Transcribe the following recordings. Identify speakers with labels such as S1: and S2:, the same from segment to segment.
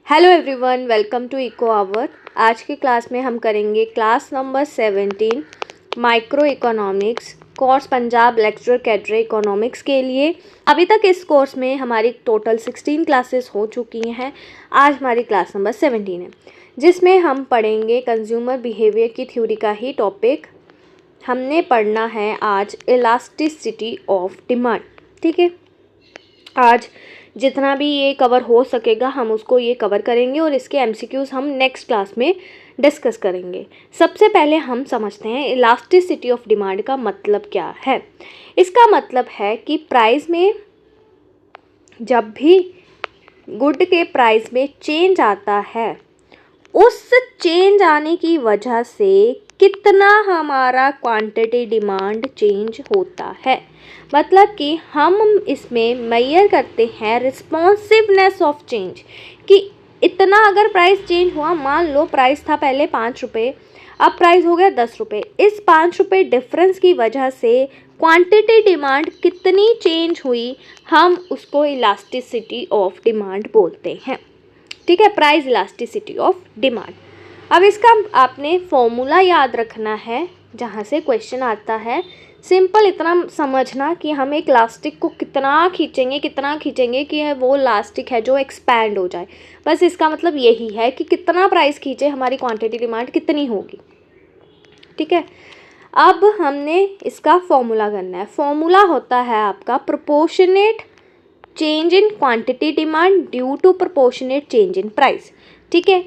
S1: Hello everyone, welcome to eco hour. आज की class में हम करेंगे class number 17 micro economics course Punjab lecturer cadre economics के लिए। अभी तक इस कोर्स में हमारी टोटल 16 क्लासेस हो चुकी हैं। आज हमारी क्लास नंबर 17 है, जिसमें हम पढ़ेंगे कंज्यूमर बिहेवियर की थ्योरी का ही टॉपिक हमने पढ़ना है आज, इलास्टिसिटी ऑफ डिमांड। ठीक है, आज जितना भी ये कवर हो सकेगा हम उसको ये कवर करेंगे और इसके एमसीक्यूज़ हम नेक्स्ट क्लास में डिस्कस करेंगे। सबसे पहले हम समझते हैं इलास्टिसिटी ऑफ डिमांड का मतलब क्या है। इसका मतलब है कि प्राइस में जब भी गुड के प्राइस में चेंज आता है, उस चेंज आने की वजह से कितना हमारा क्वांटिटी डिमांड चेंज होता है। मतलब कि हम इसमें मेजर करते हैं रिस्पॉन्सिवनेस ऑफ चेंज, कि इतना अगर प्राइस चेंज हुआ, मान लो प्राइस था पहले 5 रुपये, अब प्राइस हो गया 10 रुपये, इस 5 रुपये डिफरेंस की वजह से क्वांटिटी डिमांड कितनी चेंज हुई, हम उसको इलास्टिसिटी ऑफ डिमांड बोलते हैं। ठीक है, प्राइस इलास्टिसिटी ऑफ डिमांड। अब इसका आपने फॉर्मूला याद रखना है जहाँ से क्वेश्चन आता है। सिंपल इतना समझना कि हम एक इलास्टिक को कितना खींचेंगे कि वो इलास्टिक है जो एक्सपैंड हो जाए। बस इसका मतलब यही है कि कितना प्राइस खींचे, हमारी क्वांटिटी डिमांड कितनी होगी। ठीक है, अब हमने इसका फॉर्मूला करना है। फॉर्मूला होता है आपका proportionate change in quantity demand due to proportionate change in price. ठीक है,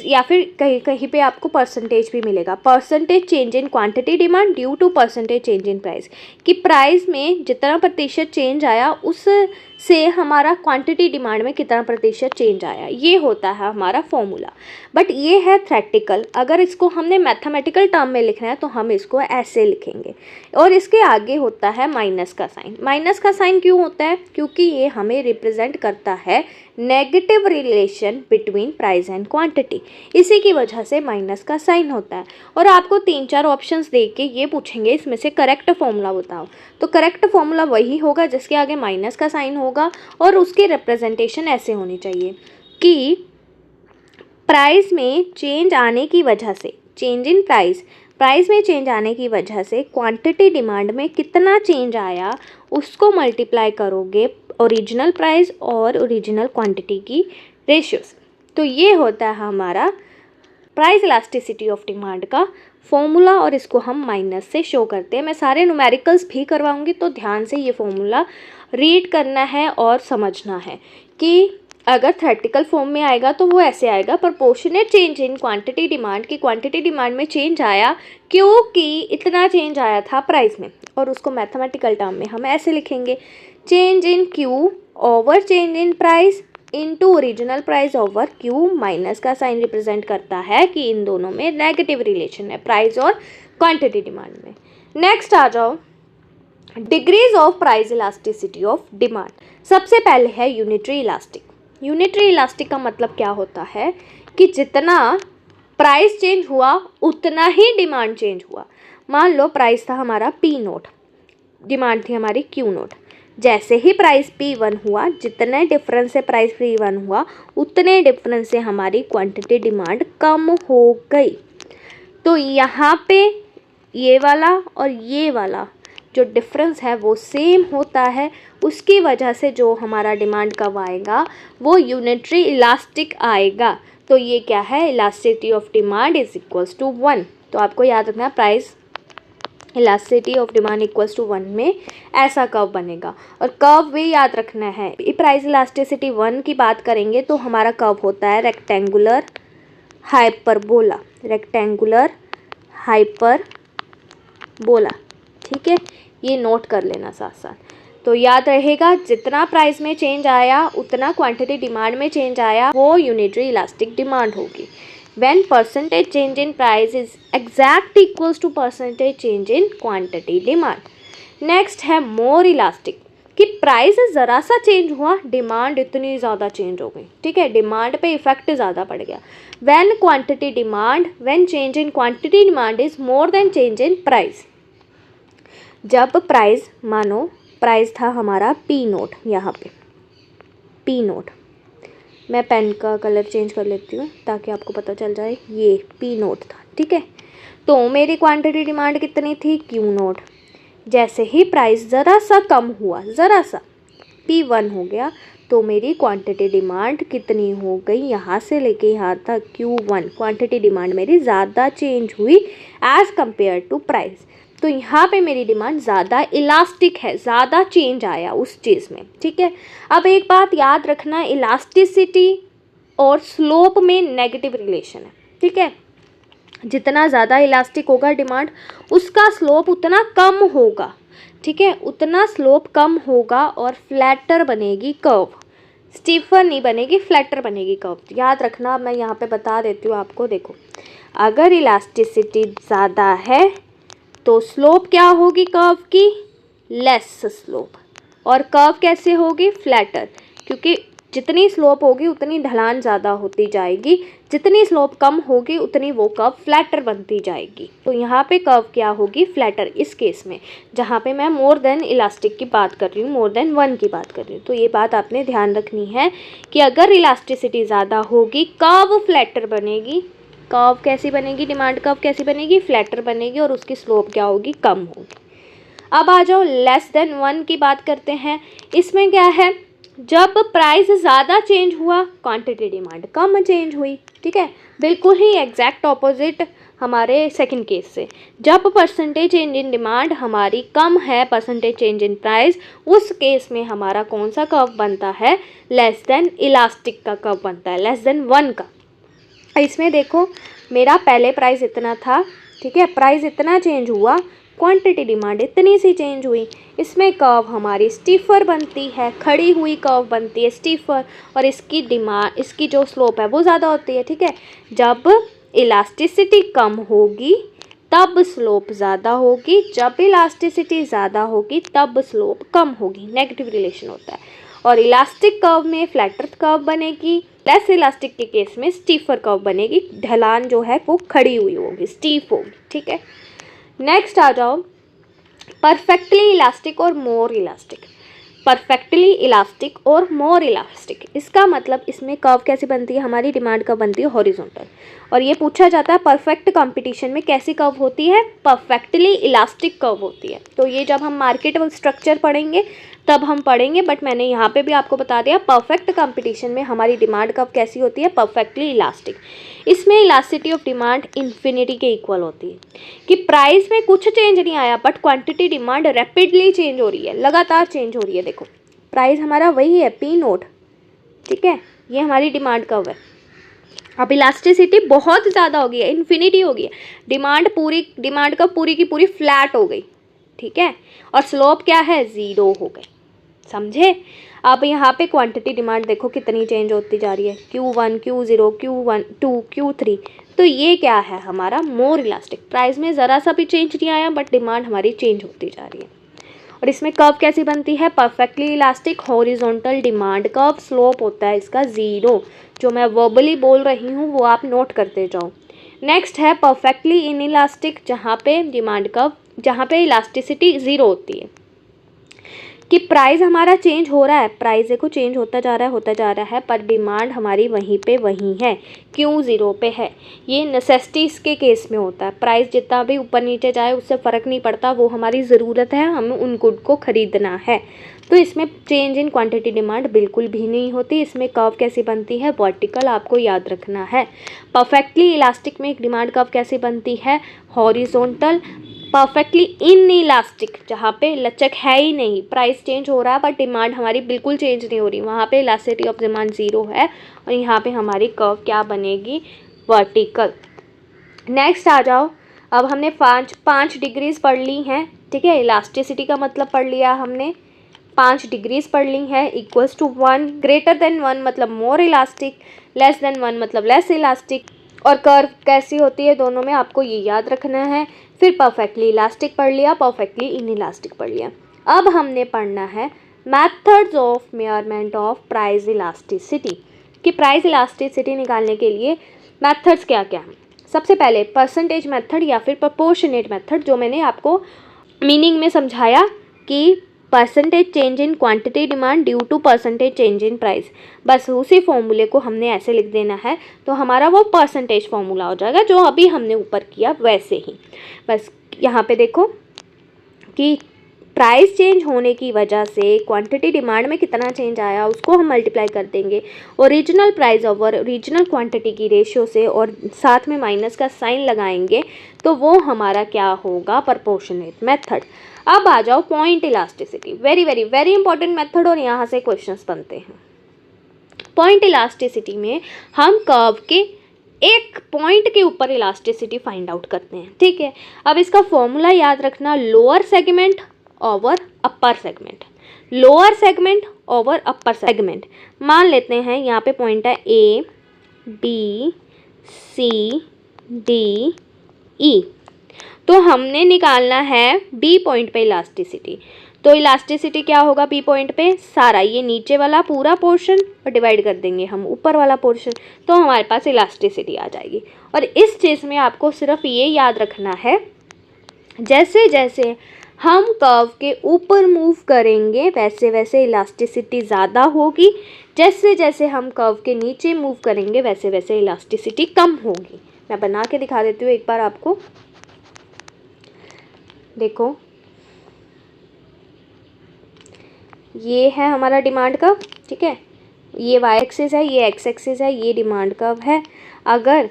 S1: या फिर कहीं पे आपको परसेंटेज भी मिलेगा, percentage change in quantity demand due to percentage change in price, कि प्राइस में जितना प्रतिशत चेंज आया उससे हमारा क्वांटिटी डिमांड में कितना प्रतिशत चेंज आया, ये होता है हमारा फॉर्मूला। बट ये है थ्योरेटिकल, अगर इसको हमने मैथमेटिकल टर्म में लिखना है तो हम इसको ऐसे लिखेंगे। और इसके आगे होता है माइनस का साइन। माइनस का साइन क्यों होता है? क्योंकि ये हमें रिप्रेजेंट करता है negative relation between price and quantity, इसी की वजह से माइनस का साइन होता है। और आपको 3-4 ऑप्शंस दे के ये पूछेंगे इसमें से करेक्ट फॉर्मूला बताओ, तो करेक्ट फॉर्मूला वही होगा जिसके आगे माइनस का साइन होगा। और उसकी रिप्रेजेंटेशन ऐसे होनी चाहिए कि प्राइस में चेंज आने की वजह से, चेंज इन प्राइस में चेंज आने की वजह से क्वांटिटी डिमांड में कितना चेंज आया, उसको मल्टीप्लाई करोगे ओरिजिनल प्राइस और ओरिजिनल क्वांटिटी की रेशियो से। तो ये होता है हमारा प्राइस इलास्टिसिटी ऑफ डिमांड का फॉर्मूला, और इसको हम माइनस से शो करते हैं। मैं सारे न्यूमेरिकल्स भी करवाऊंगी, तो ध्यान से ये फॉर्मूला रीड करना है और समझना है कि अगर थ्योरेटिकल फॉर्म में आएगा तो वो ऐसे आएगा, proportionate change in quantity demand, की क्वांटिटी डिमांड में चेंज आया क्योंकि इतना चेंज आया था प्राइस में, और उसको मैथमेटिकल टर्म में हम ऐसे लिखेंगे, change in Q over change in price into original price over Q. Minus का साइन रिप्रेजेंट करता है कि इन दोनों में नेगेटिव रिलेशन है, प्राइस और क्वांटिटी डिमांड में। नेक्स्ट आ जाओ, degrees of price elasticity of demand. सबसे पहले है यूनिटरी इलास्टिक। यूनिटरी इलास्टिक का मतलब क्या होता है कि जितना प्राइस चेंज हुआ उतना ही डिमांड चेंज हुआ। मान लो प्राइस था हमारा P0, डिमांड थी हमारी Q0। जैसे ही प्राइस P1 हुआ, जितने डिफरेंस से प्राइस P1 हुआ उतने डिफरेंस से हमारी क्वांटिटी डिमांड कम हो गई। तो यहाँ पे ये वाला और ये वाला जो डिफरेंस है वो सेम होता है, उसकी वजह से जो हमारा डिमांड कब आएगा वो यूनिटरी इलास्टिक आएगा। तो ये क्या है, elasticity of demand is equals to 1। तो आपको याद रखना price elasticity of demand equals to 1 में ऐसा कर्व बनेगा। और कर्व भी याद रखना है, प्राइस इलास्टिसिटी 1 की बात करेंगे तो हमारा कर्व होता है रेक्टेंगुलर हाइपरबोला, रेक्टेंगुलर हाइपरबोला। ठीक है, ये नोट कर लेना साथ साथ, तो याद रहेगा जितना प्राइस में चेंज आया उतना क्वांटिटी डिमांड में चेंज आया, वो यूनिटरी इलास्टिक डिमांड होगी। When percentage change in price is exact equals to percentage change in quantity demand. Next है मोर इलास्टिक, कि प्राइस ज़रा सा चेंज हुआ, डिमांड इतनी ज़्यादा चेंज हो गई। ठीक है, डिमांड पे इफेक्ट ज़्यादा पड़ गया। when change in quantity demand is more than change in price। जब प्राइस, मानो प्राइस था हमारा P0, यहाँ पे P0, मैं पेन का कलर चेंज कर लेती हूँ ताकि आपको पता चल जाए। ये पी नोट था, ठीक है। तो मेरी क्वांटिटी डिमांड कितनी थी, क्यू नोट। जैसे ही प्राइस ज़रा सा कम हुआ, ज़रा सा P1 हो गया, तो मेरी क्वांटिटी डिमांड कितनी हो गई, यहाँ से लेके यहाँ तक Q1 क्वांटिटी डिमांड मेरी ज़्यादा चेंज हुई एज़ कंपेयर टू प्राइस। तो यहाँ पे मेरी डिमांड ज़्यादा इलास्टिक है, ज़्यादा चेंज आया उस चीज़ में, ठीक है। अब एक बात याद रखना, इलास्टिसिटी और स्लोप में नेगेटिव रिलेशन है, ठीक है। जितना ज़्यादा इलास्टिक होगा डिमांड, उसका स्लोप उतना कम होगा, ठीक है, उतना स्लोप कम होगा और फ्लैटर बनेगी कर्व, स्टीफर नहीं बनेगी, फ्लैटर बनेगी कर्व। याद रखना, मैं यहाँ पे बता देती हूँ आपको। देखो, अगर इलास्टिसिटी ज़्यादा है तो स्लोप क्या होगी कर्व की, लेस स्लोप। और कर्व कैसे होगी, फ्लैटर, क्योंकि जितनी स्लोप होगी उतनी ढलान ज़्यादा होती जाएगी, जितनी स्लोप कम होगी उतनी वो कर्व फ्लैटर बनती जाएगी। तो यहाँ पे कर्व क्या होगी, फ्लैटर, इस केस में, जहाँ पे मैं मोर देन इलास्टिक की बात कर रही हूँ, मोर देन 1 की बात कर रही हूँ। तो ये बात आपने ध्यान रखनी है कि अगर इलास्टिसिटी ज़्यादा होगी कर्व फ्लैटर बनेगी। कर्व कैसी बनेगी, डिमांड कर्व कैसी बनेगी, फ्लैटर बनेगी, और उसकी स्लोप क्या होगी, कम होगी। अब आ जाओ लेस देन 1 की बात करते हैं। इसमें क्या है, जब प्राइस ज़्यादा चेंज हुआ, क्वांटिटी डिमांड कम चेंज हुई, ठीक है। बिल्कुल ही एग्जैक्ट ऑपोजिट हमारे सेकंड केस से। जब परसेंटेज चेंज इन डिमांड हमारी कम है परसेंटेज चेंज इन प्राइस, उस केस में हमारा कौन सा कर्व बनता है, लेस देन इलास्टिक का कर्व बनता है, लेस देन 1 का। इसमें देखो, मेरा पहले प्राइस इतना था, ठीक है, प्राइस इतना चेंज हुआ, क्वांटिटी डिमांड इतनी सी चेंज हुई। इसमें कर्व हमारी स्टीफर बनती है, खड़ी हुई कर्व बनती है स्टीफर, और इसकी डिमांड, इसकी जो स्लोप है वो ज़्यादा होती है, ठीक है। जब इलास्टिसिटी कम होगी तब स्लोप ज़्यादा होगी, जब इलास्टिसिटी ज़्यादा होगी तब स्लोप कम होगी, नेगेटिव रिलेशन होता है। और इलास्टिक कर्व में फ्लैटर कर्व बनेगी, लेस इलास्टिक के केस में स्टीफर कर्व बनेगी, ढलान जो है वो खड़ी हुई होगी, स्टीफ होगी, ठीक है। नेक्स्ट आ जाओ, परफेक्टली इलास्टिक और मोर इलास्टिक। परफेक्टली इलास्टिक और मोर इलास्टिक, इसका मतलब इसमें कर्व कैसे बनती है, हमारी डिमांड कर्व बनती है हॉरिजॉन्टल। और ये पूछा जाता है परफेक्ट कंपटीशन में कैसी कर्व होती है, परफेक्टली इलास्टिक कर्व होती है। तो ये जब हम मार्केट स्ट्रक्चर पढ़ेंगे तब हम पढ़ेंगे, बट मैंने यहाँ पे भी आपको बता दिया, परफेक्ट कंपटीशन में हमारी डिमांड कर्व कैसी होती है, परफेक्टली इलास्टिक। इसमें इलास्टिसिटी ऑफ डिमांड इन्फिनिटी के इक्वल होती है, कि प्राइस में कुछ चेंज नहीं आया but quantity demand rapidly change हो रही है, लगातार चेंज हो रही है। देखो, प्राइस हमारा वही है P नोट, ठीक है, ये हमारी डिमांड कर्व है। अब इलास्टिसिटी बहुत ज़्यादा हो गई है, इन्फिनिटी हो गई है, डिमांड कर्व पूरी की पूरी फ्लैट हो गई, ठीक है, और स्लोप क्या है, 0 हो गई, समझे। अब यहाँ पे क्वांटिटी डिमांड देखो कितनी चेंज होती जा रही है, Q1, Q0, Q1, 2, Q3। तो ये क्या है, हमारा मोर इलास्टिक। प्राइस में ज़रा सा भी चेंज नहीं आया बट डिमांड हमारी चेंज होती जा रही है। और इसमें कर्व कैसी बनती है, perfectly elastic horizontal demand curve, slope होता है इसका 0। जो मैं वर्बली बोल रही हूँ वो आप नोट करते जाओ। नेक्स्ट है परफेक्टली इनइलास्टिक, जहाँ पे डिमांड कर्व, जहाँ पे इलास्टिसिटी 0 होती है, कि प्राइस हमारा चेंज हो रहा है, प्राइस देखो चेंज होता जा रहा है, पर डिमांड हमारी वहीं पे वहीं है, क्यों 0 पे है। ये नेसेसिटीज़ के केस में होता है, प्राइस जितना भी ऊपर नीचे जाए उससे फ़र्क नहीं पड़ता, वो हमारी ज़रूरत है, हमें उन गुड को ख़रीदना है। तो इसमें चेंज इन क्वांटिटी डिमांड बिल्कुल भी नहीं होती। इसमें कर्व कैसी बनती है, वर्टिकल, आपको याद रखना है। परफेक्टली इलास्टिक में एक डिमांड कर्व कैसी बनती है, हॉरिजॉन्टल। परफेक्टली इनइलास्टिक, जहाँ पे लचक है ही नहीं, प्राइस चेंज हो रहा है बट डिमांड हमारी बिल्कुल चेंज नहीं हो रही, वहाँ पे इलास्टिसिटी ऑफ डिमांड 0 है, और यहाँ पे हमारी कर्व क्या बनेगी, वर्टिकल। नेक्स्ट आ जाओ, अब हमने पाँच डिग्रीज पढ़ ली हैं, ठीक है, इलास्टिसिटी का मतलब पढ़ लिया हमने, 5 डिग्रीज पढ़ ली है, इक्वल्स टू 1, ग्रेटर देन 1 मतलब मोर इलास्टिक, लेस देन 1 मतलब लेस इलास्टिक। और कर्व कैसी होती है दोनों में, आपको ये याद रखना है। फिर परफेक्टली इलास्टिक पढ़ लिया, परफेक्टली इनइलास्टिक पढ़ लिया। अब हमने पढ़ना है methods of measurement of price elasticity, कि प्राइस इलास्टिसिटी निकालने के लिए मेथड्स क्या क्या हैं। सबसे पहले परसेंटेज मेथड या फिर प्रोपोर्शनेट मेथड, जो मैंने आपको मीनिंग में समझाया कि percentage change in quantity demand due to percentage change in price. बस उसी फॉर्मूले को हमने ऐसे लिख देना है, तो हमारा वो परसेंटेज फॉर्मूला हो जाएगा जो अभी हमने ऊपर किया वैसे ही। बस यहाँ पे देखो कि प्राइस चेंज होने की वजह से क्वांटिटी डिमांड में कितना चेंज आया उसको हम मल्टीप्लाई कर देंगे original price over original quantity की रेशियो से, और साथ में माइनस का साइन लगाएंगे, तो वो हमारा क्या होगा, प्रोपोर्शनेट मेथड। अब आ जाओ point elasticity, very very very important method, और यहाँ से क्वेश्चंस बनते हैं। पॉइंट इलास्टिसिटी में हम कर्व के एक पॉइंट के ऊपर इलास्टिसिटी फाइंड आउट करते हैं, ठीक है। अब इसका फॉर्मूला याद रखना, lower segment over upper segment, lower segment over upper segment. मान लेते हैं यहाँ पे पॉइंट है A B C D E, तो हमने निकालना है बी पॉइंट पे इलास्टिसिटी। तो इलास्टिसिटी क्या होगा बी पॉइंट पे, सारा ये नीचे वाला पूरा पोर्शन और डिवाइड कर देंगे हम ऊपर वाला पोर्शन, तो हमारे पास इलास्टिसिटी आ जाएगी। और इस चीज़ में आपको सिर्फ ये याद रखना है, जैसे जैसे हम कर्व के ऊपर मूव करेंगे वैसे वैसे इलास्टिसिटी ज़्यादा होगी, जैसे जैसे हम कर्व के नीचे मूव करेंगे वैसे वैसे इलास्टिसिटी कम होगी। मैं बना के दिखा देती हूँ एक बार आपको, देखो ये है हमारा डिमांड कर्व, ठीक है, ये वाई एक्सिस है, ये एक्स एक्सिस है, ये डिमांड कर्व है। अगर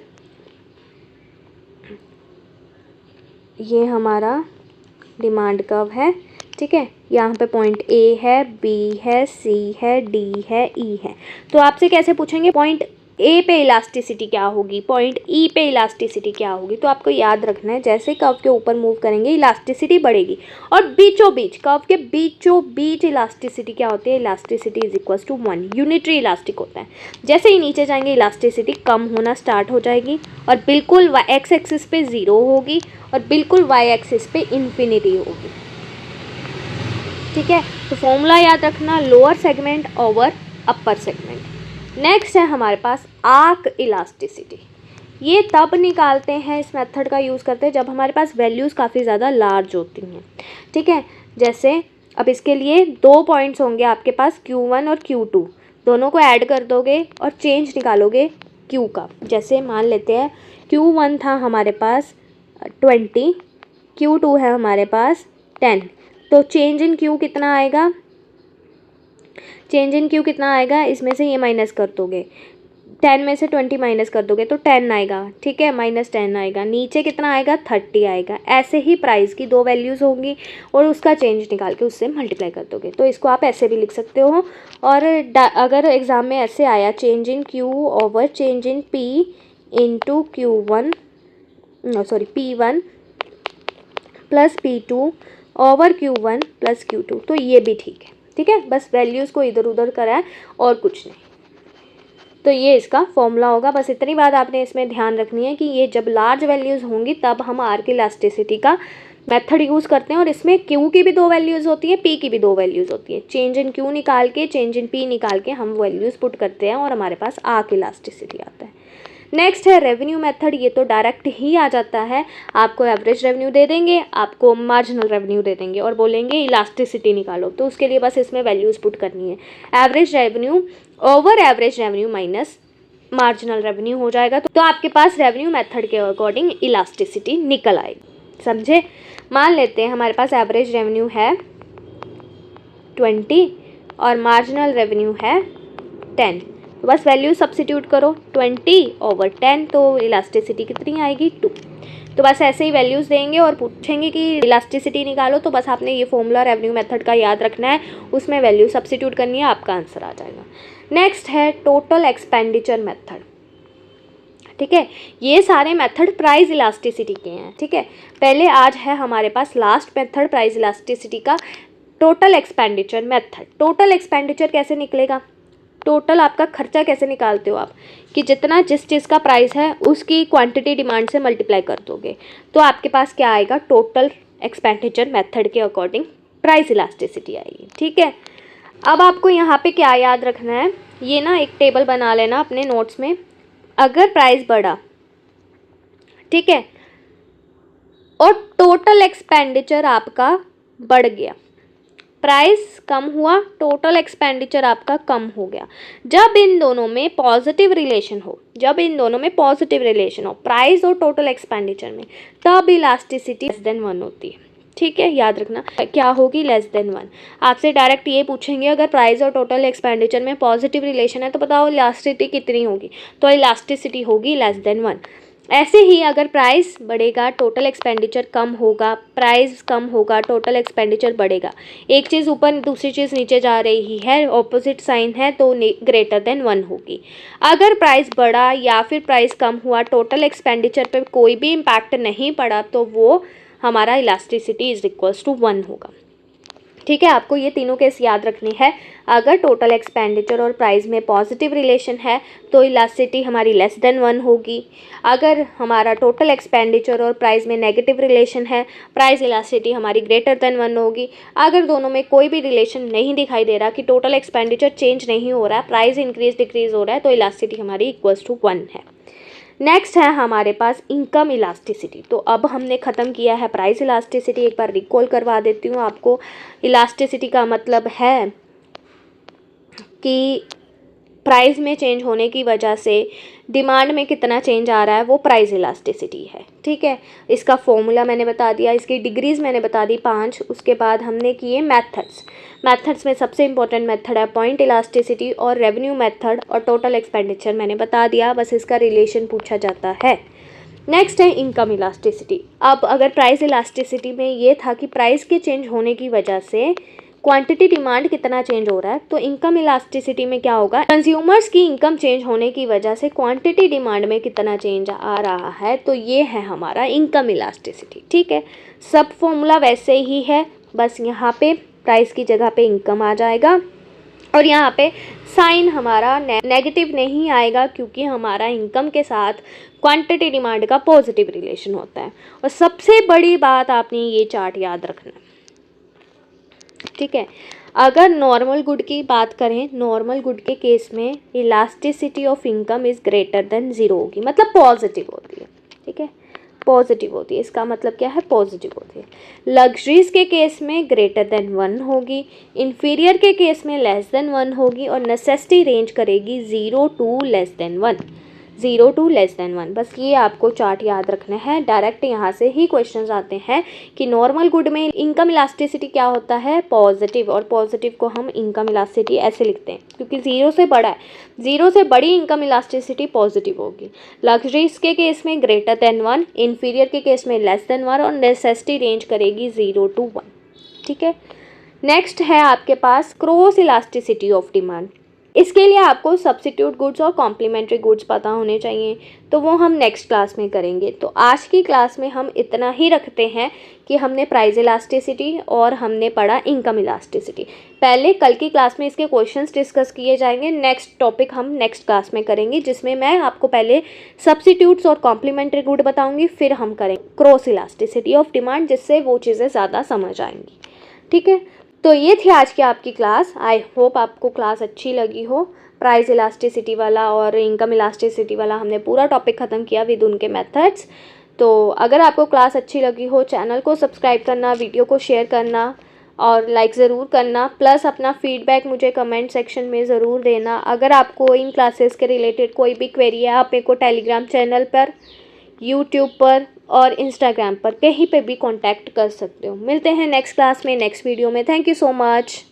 S1: ये हमारा डिमांड कर्व है, ठीक है, यहाँ पे पॉइंट ए है, बी है, सी है, डी है, ई है। तो आपसे कैसे पूछेंगे पॉइंट ए पे इलास्टिसिटी क्या होगी, पॉइंट ई पे इलास्टिसिटी क्या होगी, तो आपको याद रखना है जैसे कर्व के ऊपर मूव करेंगे इलास्टिसिटी बढ़ेगी, और बीचों बीच कर्व के बीचों बीच इलास्टिसिटी क्या होती है, elasticity is equals to 1, unitary elastic होता है। जैसे ही नीचे जाएंगे इलास्टिसिटी कम होना स्टार्ट हो जाएगी, और बिल्कुल एक्स एक्सिस पे 0 होगी, और बिल्कुल वाई एक्सिस पे इन्फिनिटी होगी, ठीक है। तो फॉर्मूला याद रखना, lower segment over upper segment. Next है हमारे पास आर्क इलास्टिसिटी। ये तब निकालते हैं, इस मेथड का यूज़ करते हैं जब हमारे पास वैल्यूज़ काफ़ी ज़्यादा लार्ज होती हैं, ठीक है। जैसे अब इसके लिए 2 पॉइंट्स होंगे आपके पास Q1 और Q2, दोनों को ऐड कर दोगे और चेंज निकालोगे Q का। जैसे मान लेते हैं Q1 था हमारे पास 20, Q2 है हमारे पास 10, तो चेंज इन Q कितना आएगा, चेंज इन क्यू कितना आएगा, इसमें से ये माइनस कर दोगे, 10 में से 20 माइनस कर दोगे तो 10 आएगा, ठीक है, -10 आएगा, नीचे कितना आएगा 30 आएगा। ऐसे ही प्राइस की 2 वैल्यूज़ होंगी और उसका चेंज निकाल के उससे मल्टीप्लाई कर दोगे, तो इसको आप ऐसे भी लिख सकते हो। और अगर एग्ज़ाम में ऐसे आया change in Q over change in P into Q1 sorry P1 plus P2 over Q1 plus Q2, तो ये भी ठीक है, ठीक है। बस वैल्यूज़ को इधर उधर करा है और कुछ नहीं, तो ये इसका फॉर्मूला होगा। बस इतनी बात आपने इसमें ध्यान रखनी है कि ये जब लार्ज वैल्यूज़ होंगी तब हम आर्क इलास्टिसिटी का मेथड यूज़ करते हैं, और इसमें Q की भी 2 वैल्यूज़ होती हैं, P की भी 2 वैल्यूज़ होती हैं। चेंज इन Q निकाल के चेंज इन P निकाल के हम वैल्यूज़ पुट करते हैं और हमारे पास आर्क इलास्टिसिटी आता है। नेक्स्ट है रेवेन्यू मेथड। ये तो डायरेक्ट ही आ जाता है, आपको एवरेज रेवेन्यू दे देंगे, आपको मार्जिनल रेवेन्यू दे देंगे और बोलेंगे इलास्टिसिटी निकालो, तो उसके लिए बस इसमें वैल्यूज़ पुट करनी है। Average revenue over average revenue minus marginal revenue हो जाएगा, तो आपके पास रेवेन्यू मेथड के अकॉर्डिंग इलास्टिसिटी निकल आएगी, समझे। मान लेते हैं हमारे पास एवरेज रेवेन्यू है 20 और मार्जिनल रेवेन्यू है 10, तो बस वैल्यू सब्सिट्यूट करो, 20 ओवर 10, तो इलास्टिसिटी कितनी आएगी 2। तो बस ऐसे ही वैल्यूज़ देंगे और पूछेंगे कि इलास्टिसिटी निकालो, तो बस आपने ये फॉर्मूला रेवेन्यू मेथड का याद रखना है, उसमें वैल्यू सब्सिट्यूट करनी है, आपका आंसर आ जाएगा। नेक्स्ट है टोटल एक्सपेंडिचर मेथड, ठीक है। ये सारे मेथड प्राइस इलास्टिसिटी के हैं, ठीक है। पहले आज है हमारे पास लास्ट मेथड प्राइस इलास्टिसिटी का, total expenditure method. Total expenditure कैसे निकलेगा, टोटल आपका खर्चा कैसे निकालते हो आप, कि जितना जिस चीज़ का प्राइस है उसकी क्वांटिटी डिमांड से मल्टीप्लाई कर दोगे, तो आपके पास क्या आएगा, टोटल एक्सपेंडिचर मेथड के अकॉर्डिंग प्राइस इलास्टिसिटी आएगी, ठीक है। अब आपको यहाँ पे क्या याद रखना है, ये ना एक टेबल बना लेना अपने नोट्स में। अगर प्राइस बढ़ा, ठीक है, और टोटल एक्सपेंडिचर आपका बढ़ गया, प्राइस कम हुआ, टोटल एक्सपेंडिचर आपका कम हो गया। जब इन दोनों में पॉजिटिव रिलेशन हो, प्राइस और टोटल एक्सपेंडिचर में, तब इलास्टिसिटी लेस देन 1 होती है। ठीक है, याद रखना क्या होगी, लेस देन 1। आपसे डायरेक्ट ये पूछेंगे अगर प्राइस और टोटल एक्सपेंडिचर में पॉजिटिव रिलेशन है तो बताओ इलास्टिसिटी कितनी होगी, तो इलास्टिसिटी होगी लेस देन 1। ऐसे ही अगर प्राइस बढ़ेगा, टोटल एक्सपेंडिचर कम होगा, प्राइस कम होगा, टोटल एक्सपेंडिचर बढ़ेगा। एक चीज़ ऊपर दूसरी चीज़ नीचे जा रही है, ऑपोजिट साइन है, तो ग्रेटर देन 1 होगी। अगर प्राइस बढ़ा या फिर प्राइस कम हुआ, टोटल एक्सपेंडिचर पे कोई भी इम्पैक्ट नहीं पड़ा, तो वो हमारा इलास्टिसिटी इज इक्वल्स टू 1 होगा। ठीक है, आपको ये तीनों केस याद रखनी है। अगर टोटल एक्सपेंडिचर और प्राइस में पॉजिटिव रिलेशन है तो इलास्टिसिटी हमारी लेस देन 1 होगी। अगर हमारा टोटल एक्सपेंडिचर और प्राइस में नेगेटिव रिलेशन है, प्राइस इलास्टिसिटी हमारी ग्रेटर देन 1 होगी। अगर दोनों में कोई भी रिलेशन नहीं दिखाई दे रहा कि टोटल एक्सपेंडिचर चेंज नहीं हो रहा है, प्राइस इंक्रीज डिक्रीज हो रहा है, तो इलास्टिसिटी हमारी इक्वल्स टू 1 है। नेक्स्ट है हमारे पास इनकम इलास्टिसिटी। तो अब हमने ख़त्म किया है प्राइस इलास्टिसिटी। एक बार रिकॉल करवा देती हूँ आपको। इलास्टिसिटी का मतलब है कि प्राइस में चेंज होने की वजह से डिमांड में कितना चेंज आ रहा है, वो प्राइस इलास्टिसिटी है। ठीक है, इसका फॉर्मूला मैंने बता दिया, इसकी डिग्रीज मैंने बता दी 5। उसके बाद हमने किए मेथड्स में सबसे इंपॉर्टेंट मेथड है पॉइंट इलास्टिसिटी और रेवेन्यू मेथड, और टोटल एक्सपेंडिचर मैंने बता दिया, बस इसका रिलेशन पूछा जाता है। नेक्स्ट है इनकम इलास्टिसिटी। अब अगर प्राइस इलास्टिसिटी में ये था कि प्राइस के चेंज होने की वजह से क्वांटिटी डिमांड कितना चेंज हो रहा है, तो इनकम इलास्टिसिटी में क्या होगा, कंज्यूमर्स की इनकम चेंज होने की वजह से क्वांटिटी डिमांड में कितना चेंज आ रहा है, तो ये है हमारा इनकम इलास्टिसिटी। ठीक है, सब फॉर्मूला वैसे ही है, बस यहाँ पे प्राइस की जगह पे इनकम आ जाएगा और यहाँ पे साइन हमारा नेगेटिव नहीं आएगा, क्योंकि हमारा इनकम के साथ क्वांटिटी डिमांड का पॉजिटिव रिलेशन होता है। और सबसे बड़ी बात आपने ये चार्ट याद रखना। ठीक है, अगर नॉर्मल गुड की बात करें, नॉर्मल गुड के केस में elasticity of income is greater than 0 होगी, मतलब पॉजिटिव होती है। ठीक है, पॉजिटिव होती है, इसका मतलब क्या है, पॉजिटिव होती है। लग्जरीज के केस में ग्रेटर देन 1 होगी, इन्फीरियर के केस में लेस देन 1 होगी, और नेसेसिटी रेंज करेगी 0 to less than 1, 0 to less than 1। बस ये आपको चार्ट याद रखना है। डायरेक्ट यहाँ से ही क्वेश्चंस आते हैं कि नॉर्मल गुड में इनकम इलास्टिसिटी क्या होता है, पॉजिटिव, और पॉजिटिव को हम इनकम इलास्टिसिटी ऐसे लिखते हैं क्योंकि 0 से बड़ा है, 0 से बड़ी इनकम इलास्टिसिटी पॉजिटिव होगी। लग्जरीज के केस में ग्रेटर देन 1, इन्फीरियर के केस में लेस देन 1, और नेसेसिटी रेंज करेगी 0 टू 1। ठीक है, नेक्स्ट है आपके पास क्रॉस इलास्टिसिटी ऑफ डिमांड। इसके लिए आपको सब्स्टिट्यूट गुड्स और कॉम्प्लीमेंट्री गुड्स पता होने चाहिए, तो वो हम नेक्स्ट क्लास में करेंगे। तो आज की क्लास में हम इतना ही रखते हैं कि हमने प्राइस इलास्टिसिटी और हमने पढ़ा इनकम इलास्टिसिटी। पहले कल की क्लास में इसके क्वेश्चंस डिस्कस किए जाएंगे, नेक्स्ट टॉपिक हम नेक्स्ट क्लास में करेंगे, जिसमें मैं आपको पहले सब्स्टिट्यूट्स और कॉम्प्लीमेंट्री गुड बताऊँगी, फिर हम करेंगे क्रॉस इलास्टिसिटी ऑफ डिमांड, जिससे वो चीज़ें ज़्यादा समझ आएंगी। ठीक है, तो ये थी आज की आपकी क्लास। आई होप आपको क्लास अच्छी लगी हो। प्राइस इलास्टिसिटी वाला और इनकम इलास्टिसिटी वाला हमने पूरा टॉपिक ख़त्म किया विद उनके मेथड्स। तो अगर आपको क्लास अच्छी लगी हो, चैनल को सब्सक्राइब करना, वीडियो को शेयर करना और लाइक ज़रूर करना, प्लस अपना फीडबैक मुझे कमेंट सेक्शन में ज़रूर देना। अगर आपको इन क्लासेस के रिलेटेड कोई भी क्वेरी है, आप मेरे को टेलीग्राम चैनल पर, यूट्यूब पर और इंस्टाग्राम पर कहीं पे भी कांटेक्ट कर सकते हो। मिलते हैं नेक्स्ट क्लास में, नेक्स्ट वीडियो में। Thank you so much.